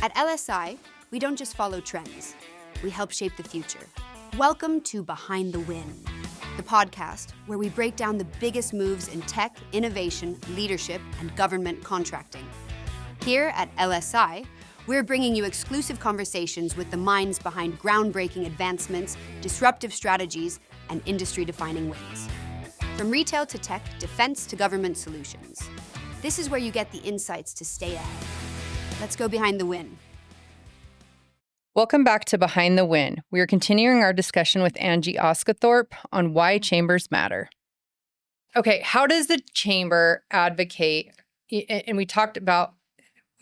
At LSI, we don't just follow trends, we help shape the future. Welcome to Behind the Win, the podcast where we break down the biggest moves in tech, innovation, leadership, and government contracting. Here at LSI, we're bringing you exclusive conversations with the minds behind groundbreaking advancements, disruptive strategies, and industry-defining wins. From retail to tech, defense to government solutions. This is where you get the insights to stay ahead. Let's go behind the win. Welcome back to Behind the Win. We are continuing our discussion with Angie Osguthorpe on why chambers matter. Okay, how does the chamber advocate? And we talked about,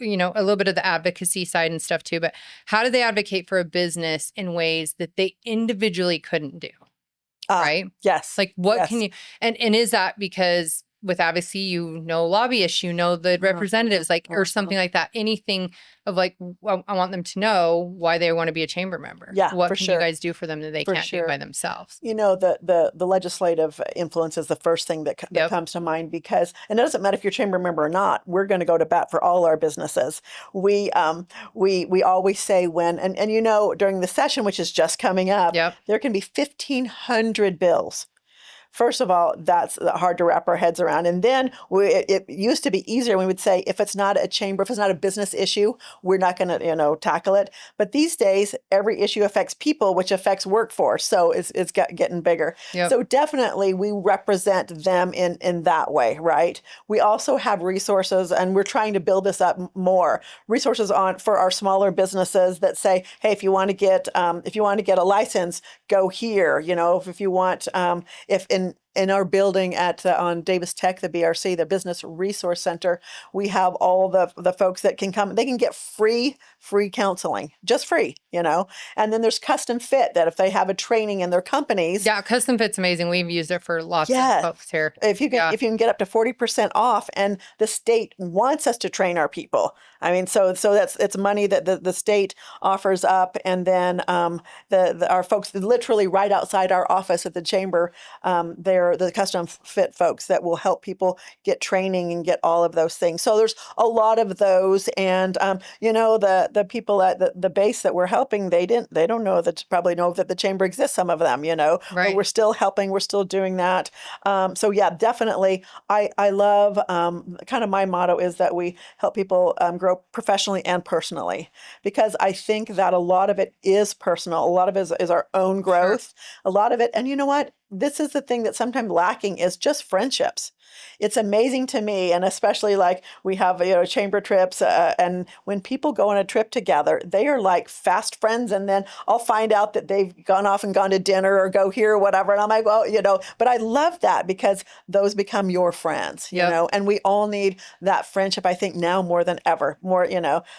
a little bit of the advocacy side and stuff too, but how do they advocate for a business in ways that they individually couldn't do? Right? Yes. Like what Yes. can you, and is that because with advocacy, lobbyists, the representatives, or something like that, anything of I want them to know why they want to be a chamber member. Yeah, what for can sure. you guys do for them that they For can't sure. do by themselves? The legislative influence is the first thing that Yep. comes to mind because, and it doesn't matter if you're a chamber member or not, we're going to go to bat for all our businesses. We always say during the session, which is just coming up, Yep. there can be 1,500 bills. First of all, that's hard to wrap our heads around. And then it used to be easier. We would say, if it's not a chamber, if it's not a business issue, we're not going to, tackle it. But these days, every issue affects people, which affects workforce. So it's getting bigger. Yep. So definitely we represent them in that way, right? We also have resources, and we're trying to build this up more. Resources for our smaller businesses that say, hey, if you want to get a license, go here. If you want, if in our building on Davis Tech, the BRC, the Business Resource Center, we have all the folks that can come. They can get free counseling, just free, And then there's custom fit that if they have a training in their companies. Yeah, custom fit's amazing. We've used it for lots Yeah. of folks here. If you can get up to 40% off, and the state wants us to train our people. I mean, so it's money that the state offers up, and then our folks literally right outside our office at the chamber, they're the custom fit folks that will help people get training and get all of those things. So there's a lot of those, and the people at the base that we're helping, they don't know probably know that the chamber exists. Some of them, Right. but we're still helping. We're still doing that. So yeah, definitely. I love kind of my motto is that we help people grow professionally and personally, because I think that a lot of it is personal. A lot of it is our own growth. Sure. A lot of it, and you know what? This is the thing that's sometimes lacking is just friendships. It's amazing to me, and especially we have chamber trips, and when people go on a trip together, they are like fast friends. And then I'll find out that they've gone off and gone to dinner or go here or whatever, and I'm like, well, But I love that because those become your friends, Yep. And we all need that friendship. I think now more than ever. More,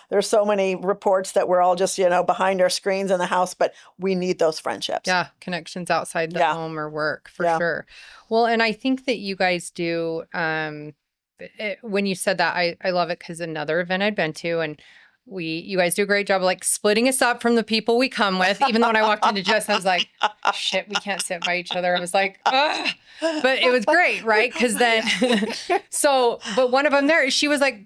there's so many reports that we're all just behind our screens in the house, but we need those friendships. Yeah, connections outside the home or work for sure. Well, and I think that you guys do, when you said that, I love it because another event I'd been to, and you guys do a great job of splitting us up from the people we come with. Even though when I walked into Jess, I was like, shit, we can't sit by each other. I was like, ugh. But it was great, right? Because then, but one of them there, she was like,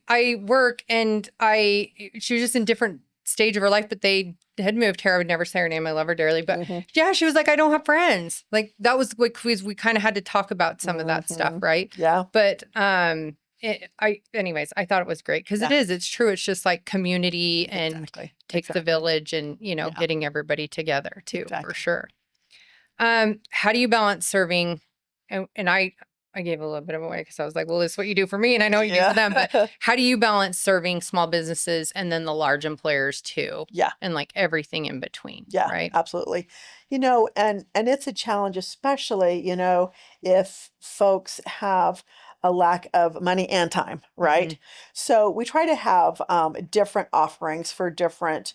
I work, and she was just in different stage of her life, but they had moved here. I would never say her name. I love her dearly. But yeah, she was like, I don't have friends. That was we kind of had to talk about some of that stuff, right? Yeah. But anyways, I thought it was great because it's true. It's just like community and takes the village and, getting everybody together too, for sure. How do you balance serving? And I gave a little bit of away because I was like, well, this is what you do for me, and I know what you do for them. But how do you balance serving small businesses and then the large employers too? Yeah. And everything in between. Yeah, right. Absolutely. And it's a challenge, especially, if folks have a lack of money and time, right? Mm-hmm. So we try to have different offerings for different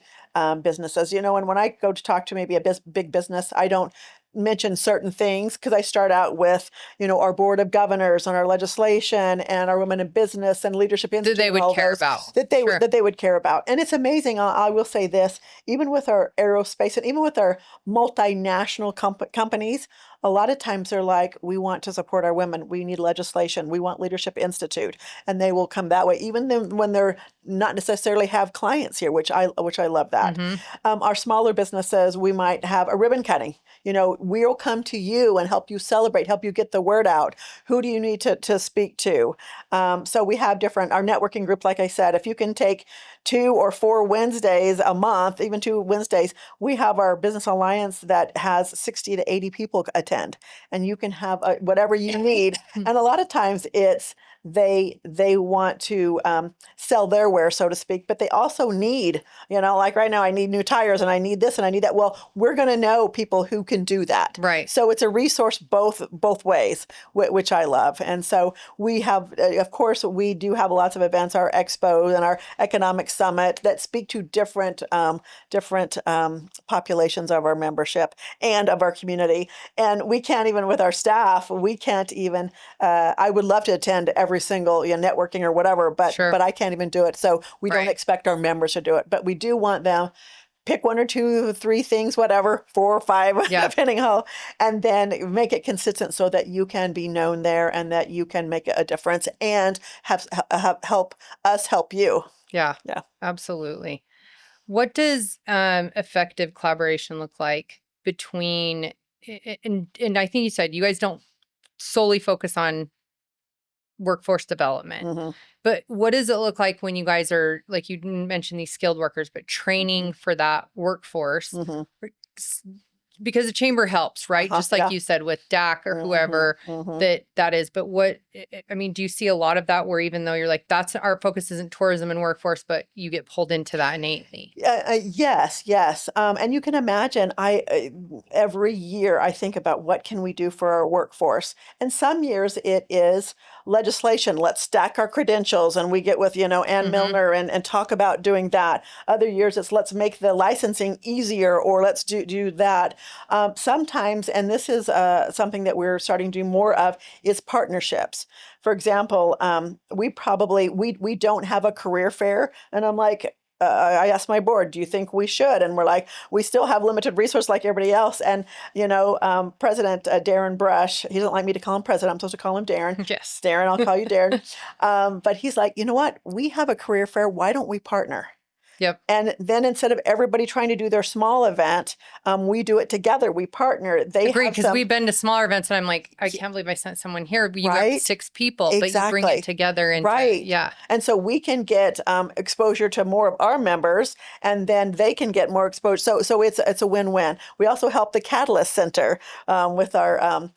businesses, and when I go to talk to maybe a big business, I don't mention certain things because I start out with, our board of governors and our legislation and our women in business and leadership institute. That they would care about. That they would care about. And it's amazing. I will say this, even with our aerospace and even with our multinational companies, a lot of times they're like, we want to support our women. We need legislation. We want Leadership Institute. And they will come that way, even then when they're not necessarily have clients here, which I love that. Our smaller businesses, we might have a ribbon cutting. We'll come to you and help you celebrate, help you get the word out. Who do you need to speak to? So we have our networking group, like I said, if you can take 2 or 4 Wednesdays a month, even 2 Wednesdays, we have our business alliance that has 60 to 80 people attend, and you can have whatever you need. And a lot of times it's they want to sell their ware, so to speak, but they also need, like right now, I need new tires and I need this and I need that. Well, we're going to know people who can do that. Right. So it's a resource both ways, which I love. And so we have, of course, we do have lots of events, our expo and our economic summit that speak to different populations of our membership and of our community. And we can't even, with our staff, I would love to attend every single networking or whatever, but Sure. but I can't even do it. So we don't expect our members to do it, but we do want them pick 1 or 2, 3 things, whatever, 4 or 5, depending how, and then make it consistent so that you can be known there and that you can make a difference and help us help you. Yeah. Yeah. Absolutely. What does effective collaboration look like between, and I think you said you guys don't solely focus on workforce development, but what does it look like when you guys are, like you mentioned these skilled workers, but training for that workforce? Because the chamber helps, right? Just like you said with DAC or whoever that is. But do you see a lot of that where even though you're like, that's our focus isn't tourism and workforce, but you get pulled into that innately? Yes. And you can imagine, every year I think about what can we do for our workforce. And some years it is legislation. Let's stack our credentials and we get with, Ann Milner and talk about doing that. Other years it's let's make the licensing easier or let's do that. Sometimes, and this is something that we're starting to do more of, is partnerships. For example, we don't have a career fair, and I'm like, I asked my board, do you think we should? And we're like, we still have limited resource like everybody else. And, President Darren Brush, he doesn't like me to call him president. I'm supposed to call him Darren. Yes. Darren, I'll call you Darren. But he's like, you know what? We have a career fair. Why don't we partner? Yep. And then instead of everybody trying to do their small event, we do it together. We partner. They agree, have because we've been to smaller events and I'm like, I can't believe I sent someone here. But you got 6 people, but you bring it together. And yeah. And so we can get exposure to more of our members, and then they can get more exposure. So it's a win-win. We also help the Catalyst Center with our,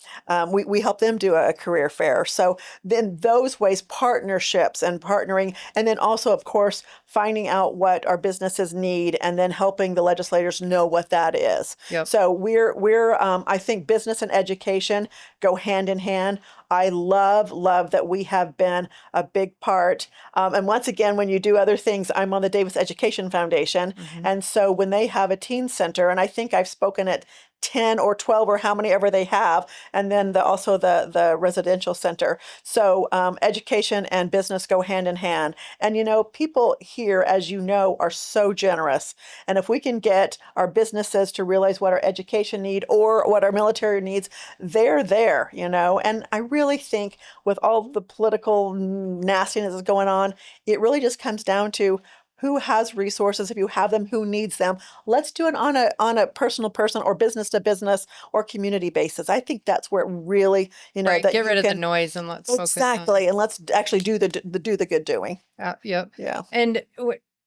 we help them do a career fair. So then those ways, partnerships and partnering, and then also, of course, finding out what our businesses need and then helping the legislators know what that is. Yep. So we're I think business and education go hand in hand. I love that we have been a big part. And once again, when you do other things, I'm on the Davis Education Foundation. And so when they have a teen center, and I think I've spoken at 10 or 12 or how many ever they have, and then also the residential center. So education and business go hand in hand. And people here, as you know, are so generous. And if we can get our businesses to realize what our education need or what our military needs, they're there, And I really think with all the political nastiness that's going on, it really just comes down to who has resources. If you have them, who needs them? Let's do it on a person or business to business or community basis. I think that's where it really, right. that Get rid of the noise and let's focus exactly, and let's actually do the good doing. Yep. Yeah. And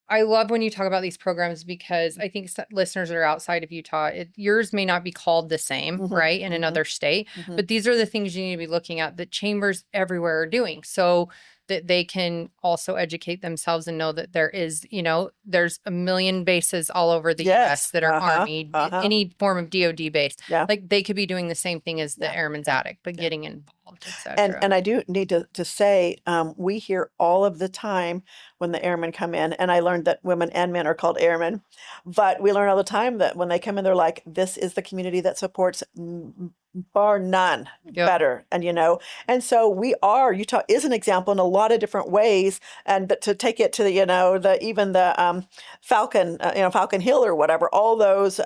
I love when you talk about these programs because I think listeners that are outside of Utah, yours may not be called the same, right, in another state, but these are the things you need to be looking at that chambers everywhere are doing, so that they can also educate themselves and know that there is, there's a million bases all over the U.S. that are Army, any form of DoD base. Yeah. Like they could be doing the same thing as the Airman's Attic, but getting involved. involved, etc. And I do need to say, we hear all of the time when the airmen come in, and I learned that women and men are called airmen, but we learn all the time that when they come in, they're like, this is the community that supports bar none better. And, and so Utah is an example in a lot of different ways. And, but to take it to the, even the Falcon, Falcon Hill or whatever, all those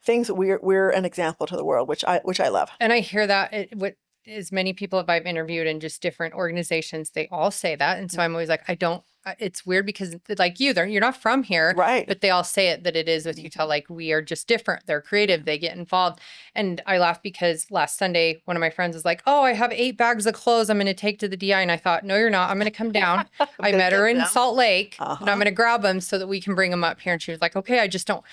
things, we're an example to the world, which I love. And I hear that as many people that I've interviewed in just different organizations, they all say that. And so I'm always like, it's weird because like you're not from here, right? But they all say it, that it is with Utah. Like, we are just different. They're creative. They get involved. And I laugh because last Sunday, one of my friends was like, oh, I have 8 bags of clothes I'm going to take to the DI. And I thought, no, you're not. I'm going to come down. I met her in Salt Lake and I'm going to grab them so that we can bring them up here. And she was like, okay, I just don't.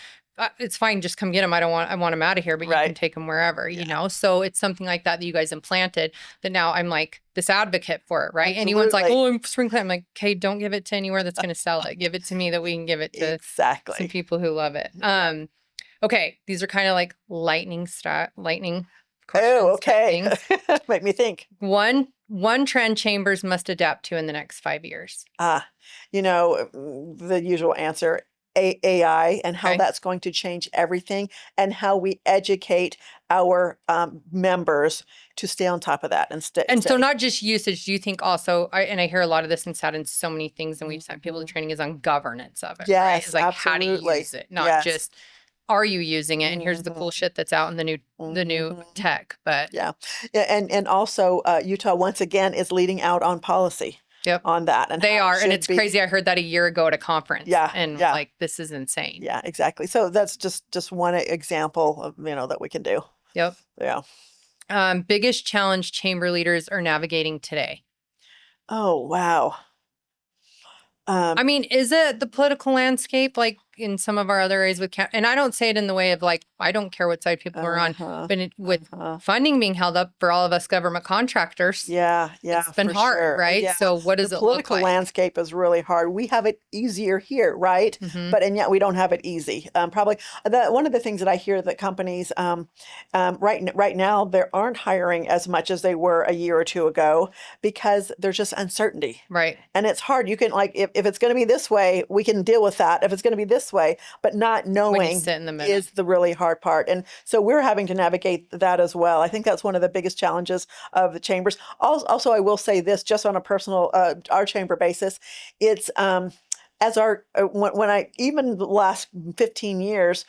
It's fine. Just come get them. I want them out of here, but you can take them wherever, So it's something like that you guys implanted that now I'm like this advocate for it, right? Absolutely. Anyone's like, oh, I'm sprinkling. I'm like, okay, don't give it to anywhere that's going to sell it. Give it to me that we can give it to some people who love it. Okay. These are kind of like lightning questions. Oh, okay. Make me think. One trend Chambers must adapt to in the next 5 years. The usual answer, AI, and how that's going to change everything, and how we educate our members to stay on top of that and stay. And so not just usage, do you think also, I hear a lot of this and sat in so many things, and we've sent people to training, is on governance of it. Yes, right? It's like, absolutely. how do you use it? Not just, are you using it? And here's the cool shit that's out in the new tech. But and also Utah once again is leading out on policy. On that. And they are. And it's crazy. I heard that a year ago at a conference. And like, this is insane. Yeah, exactly. So that's just one example of, that we can do. Yep. Yeah. Biggest challenge chamber leaders are navigating today. Oh, wow. I mean, is it the political landscape, like in some of our other areas and I don't say it in the way of like, I don't care what side people are on, but with funding being held up for all of us government contractors. It's been hard, right? Yeah. So what does it look like? The political landscape is really hard. We have it easier here, right? And yet we don't have it easy. Probably one of the things that I hear that companies right now, they aren't hiring as much as they were a year or two ago because there's just uncertainty. Right. And it's hard. You can if it's going to be this way, we can deal with that. If it's going to be this way, but not knowing is the really hard part. And so we're having to navigate that as well. I think that's one of the biggest challenges of the chambers. Also, I will say this, just on a personal, our chamber basis, it's as even the last 15 years,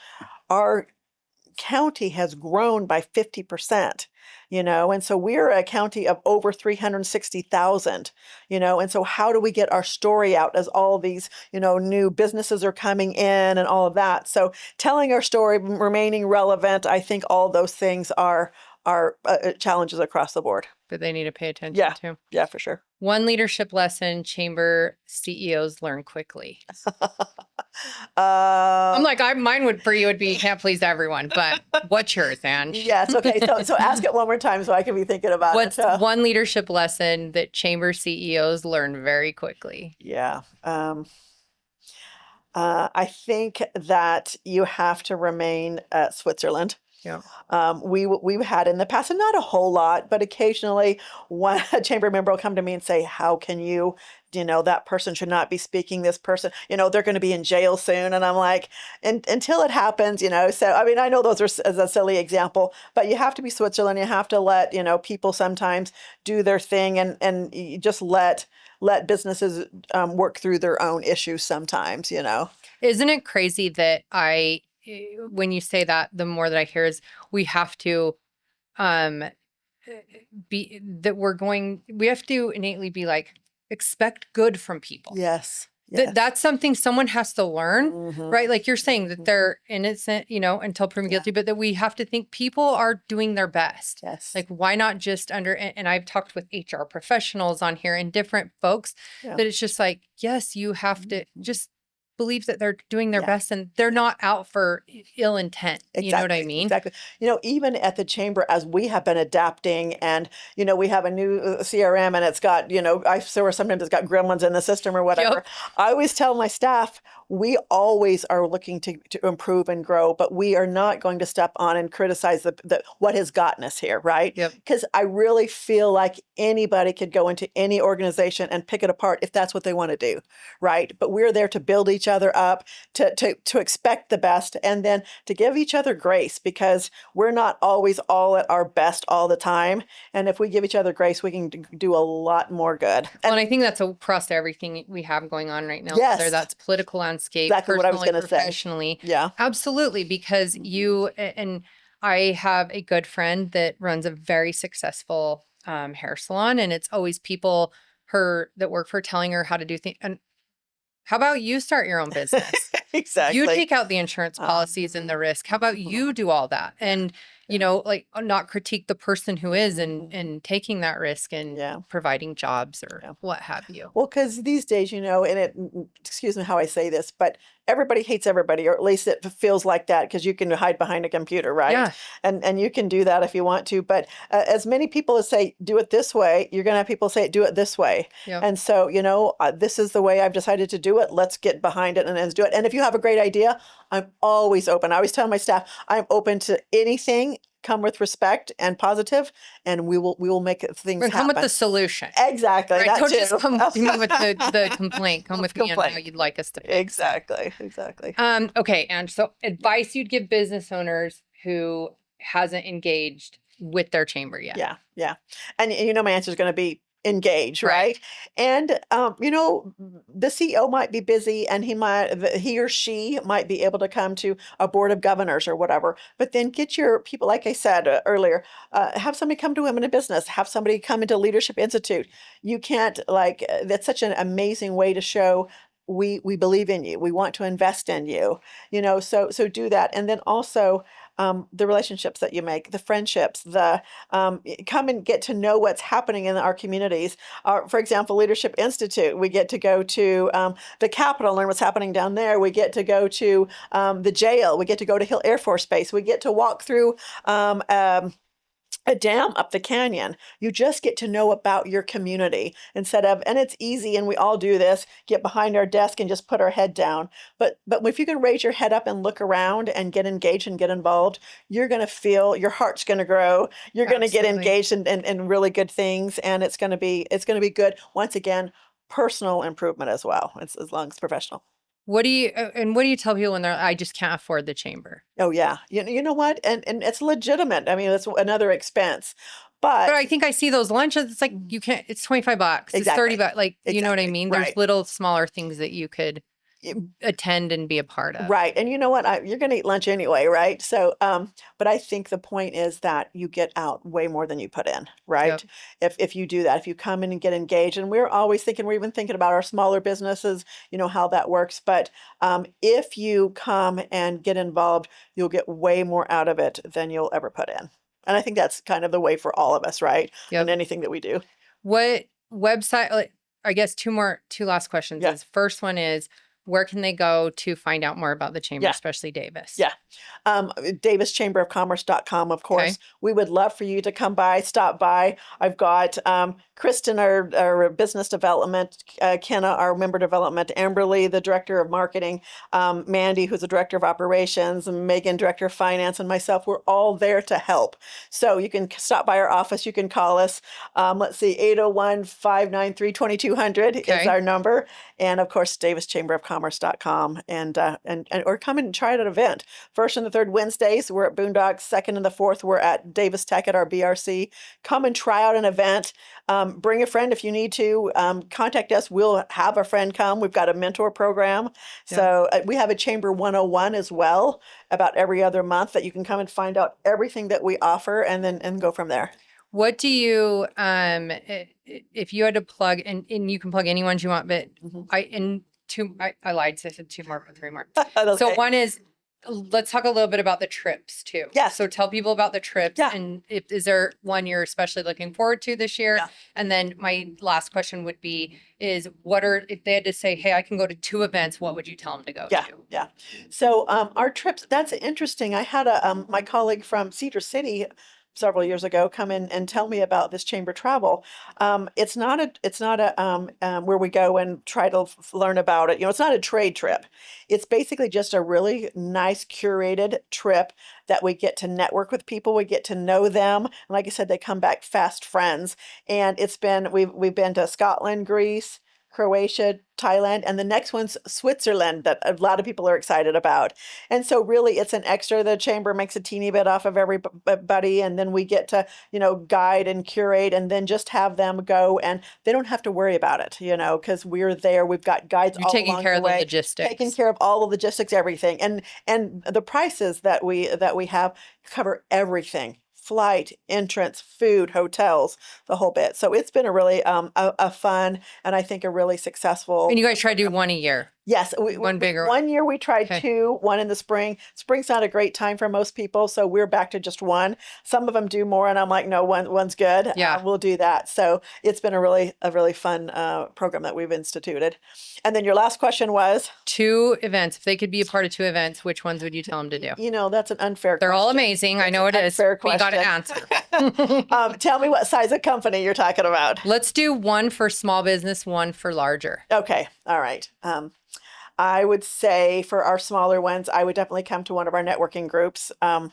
our county has grown by 50%, and so we're a county of over 360,000, and so how do we get our story out as all these, new businesses are coming in and all of that? So telling our story, remaining relevant, I think all those things are challenges across the board. But they need to pay attention to. Yeah, for sure. One leadership lesson chamber CEOs learn quickly. I'm like, mine would be you can't please everyone, but what's yours, Ange? Yes. Okay. So ask it one more time so I can be thinking about it. What's one leadership lesson that chamber CEOs learn very quickly? Yeah. I think that you have to remain at Switzerland. Yeah. We've had in the past, and not a whole lot, but occasionally a chamber member will come to me and say, how can you, that person should not be speaking, this person, they're going to be in jail soon. And I'm like, until it happens, so, I mean, I know those are as a silly example, but you have to be Switzerland. You have to let, people sometimes do their thing and you just let businesses work through their own issues sometimes, Isn't it crazy that when you say that, the more that I hear is we have to we have to innately be like, expect good from people. Yes. That's something someone has to learn, right? Like you're saying that they're innocent, until proven guilty, but that we have to think people are doing their best. Yes. Like, why not just and I've talked with HR professionals on here and different folks that it's just like, yes, you have to just believe that they're doing their Yeah. best and they're not out for ill intent. You know what I mean? Exactly. Even at the chamber, as we have been adapting, and we have a new CRM, and it's got, I saw sometimes it's got gremlins in the system or whatever. Yep. I always tell my staff, we always are looking to improve and grow, but we are not going to step on and criticize the what has gotten us here, right? Yep. Because I really feel like anybody could go into any organization and pick it apart if that's what they want to do, right? But we're there to build each other up, to expect the best, and then to give each other grace, because we're not always all at our best all the time. And if we give each other grace, we can do a lot more good. And I think that's across everything we have going on right now, Yes. whether that's political landscape, Exactly what I was personally, gonna say. professionally. Yeah. Absolutely, because you and I have a good friend that runs a very successful hair salon, and it's always people that work for telling her how to do things. And how about you start your own business? Exactly. You take out the insurance policies and the risk. How about you do all that? And, like not critique the person who is and taking that risk and providing jobs or what have you. Well, because these days, and excuse me how I say this, but everybody hates everybody, or at least it feels like that, because you can hide behind a computer, right? Yeah. And you can do that if you want to. But as many people as say, do it this way, you're going to have people say, do it this way. Yep. And so, this is the way I've decided to do it. Let's get behind it and let's do it. And if you have a great idea, I'm always open. I always tell my staff, I'm open to anything. Come with respect and positive, and we will make things happen. Come with the solution. Exactly. Right? That Don't too. just come with the complaint. Come with me on how you'd like us to fix. Exactly. Okay, and so advice you'd give business owners who hasn't engaged with their chamber yet. Yeah. And my answer is going to be engage, right? And the CEO might be busy, and he or she might be able to come to a board of governors or whatever, but then get your people, like I said earlier, have somebody come to Women in Business, have somebody come into Leadership Institute. You can't, that's such an amazing way to show we believe in you. We want to invest in you, so do that. And then also the relationships that you make, the friendships, come and get to know what's happening in our communities. For example, Leadership Institute, we get to go to the Capitol, learn what's happening down there. We get to go to the jail. We get to go to Hill Air Force Base. We get to walk through a dam up the canyon. You just get to know about your community instead of, and it's easy, and we all do this, get behind our desk and just put our head down. But if you can raise your head up and look around and get engaged and get involved, you're going to feel your heart's going to grow. You're going to get engaged in really good things, and it's going to be good. Once again, personal improvement as well, as long as professional. What do you tell people when I just can't afford the chamber? Oh yeah. You know what? And it's legitimate. I mean, it's another expense. But I think I see those lunches. It's like you can't. It's $25. It's $30. Like you know what I mean. Right. There's little smaller things that you could attend and be a part of. Right. And you know what? You're going to eat lunch anyway, right? So, but I think the point is that you get out way more than you put in, right? Yep. If you do that, if you come in and get engaged, and we're even thinking about our smaller businesses, how that works. But if you come and get involved, you'll get way more out of it than you'll ever put in. And I think that's kind of the way for all of us, right? Yep. In anything that we do. What website? I guess two last questions. Yeah. First one is, where can they go to find out more about the chamber, especially Davis? Yeah. DavisChamberofCommerce.com, of course. Okay. We would love for you to come by, stop by. I've got Kristen, our business development, Kenna, our member development, Amberly, the director of marketing, Mandy, who's the director of operations, and Megan, director of finance, and myself. We're all there to help. So you can stop by our office. You can call us. Let's see, 801-593-2200 is our number. And of course, DavisChamberofCommerce.com, and or come and try it at an event. First and the third Wednesdays, we're at Boondocks. Second and the fourth, we're at Davis Tech at our BRC. Come and try out an event. Bring a friend if you need to. Contact us. We'll have a friend come. We've got a mentor program. Yeah. So we have a Chamber 101 as well, about every other month, that you can come and find out everything that we offer, and go from there. What do you, if you had to plug, and you can plug any ones you want, but I lied, so I said two more, but three more. Okay. So one is let's talk a little bit about the trips too. Yes. So tell people about the trips, Yeah. and is there one you're especially looking forward to this year? Yeah. And then my last question would be, if they had to say, hey, I can go to 2 events, what would you tell them to go Yeah, to? yeah. So our trips, that's interesting. I had my colleague from Cedar City several years ago come in and tell me about this chamber travel. It's not a where we go and try to learn about it. It's not a trade trip. It's basically just a really nice curated trip that we get to network with people. We get to know them. And like I said, they come back fast friends. And we've been to Scotland, Greece, Croatia, Thailand, and the next one's Switzerland that a lot of people are excited about. And so really it's an extra. The chamber makes a teeny bit off of everybody, and then we get to, guide and curate and then just have them go, and they don't have to worry about it, because we're there. We've got guides You're all taking along care the of the way, logistics. taking care of all the logistics, everything. And the prices that we have cover everything. Flight, entrance, food, hotels, the whole bit. So it's been a really a fun and I think a really successful. And you guys try to do one a year. Yes, One bigger one year we tried Okay. 2, one in the spring. Spring's not a great time for most people, so we're back to just one. Some of them do more, and I'm like, no, one's good. Yeah. We'll do that. So it's been a really fun program that we've instituted. And then your last question was, 2 events. If they could be a part of 2 events, which ones would you tell them to do? that's an unfair They're all question. amazing. I know it is. Unfair But you got to question. answer. Tell me what size of company you're talking about. Let's do one for small business, one for larger. Okay. All right. I would say for our smaller ones, I would definitely come to one of our networking groups. And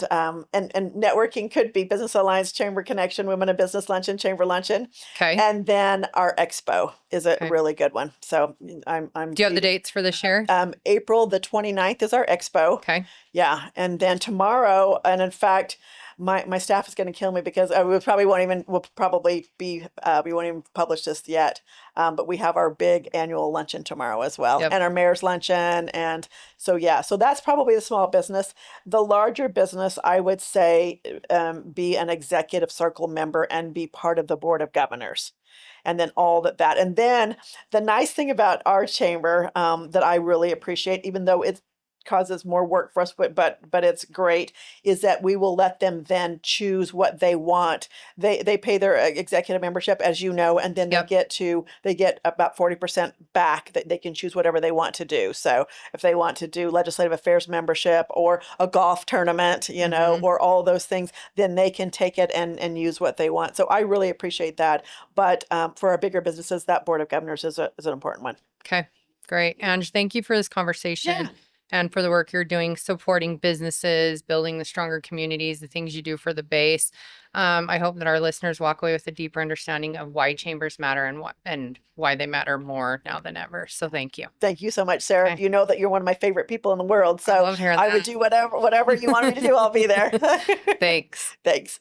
networking could be Business Alliance, Chamber Connection, Women in Business Luncheon, Chamber Luncheon. Okay. And then our expo is a Okay. really good one. So I'm Do you have the dates for this year? April the 29th is our expo. Okay. Yeah. And then tomorrow, and in fact, my staff is going to kill me because we won't even publish this yet. But we have our big annual luncheon tomorrow as well, Yep. and our mayor's luncheon. And so, so that's probably the small business. The larger business, I would say, be an executive circle member and be part of the board of governors. And then that. And then the nice thing about our chamber that I really appreciate, even though it causes more work for us, but it's great, is that we will let them then choose what they want. They pay their executive membership, as you know, and then Yep. they get about 40% back that they can choose whatever they want to do. So if they want to do legislative affairs membership or a golf tournament, or all those things, then they can take it and use what they want. So I really appreciate that. But for our bigger businesses, that board of governors is an important one. Okay. Great. Ange, thank you for this conversation. Yeah. And for the work you're doing, supporting businesses, building the stronger communities, the things you do for the base. I hope that our listeners walk away with a deeper understanding of why chambers matter and why they matter more now than ever. So thank you. Thank you so much, Sarah. Okay. You know that you're one of my favorite people in the world. I So love hearing I that. would do whatever you want me to do. I'll be there. Thanks. Thanks.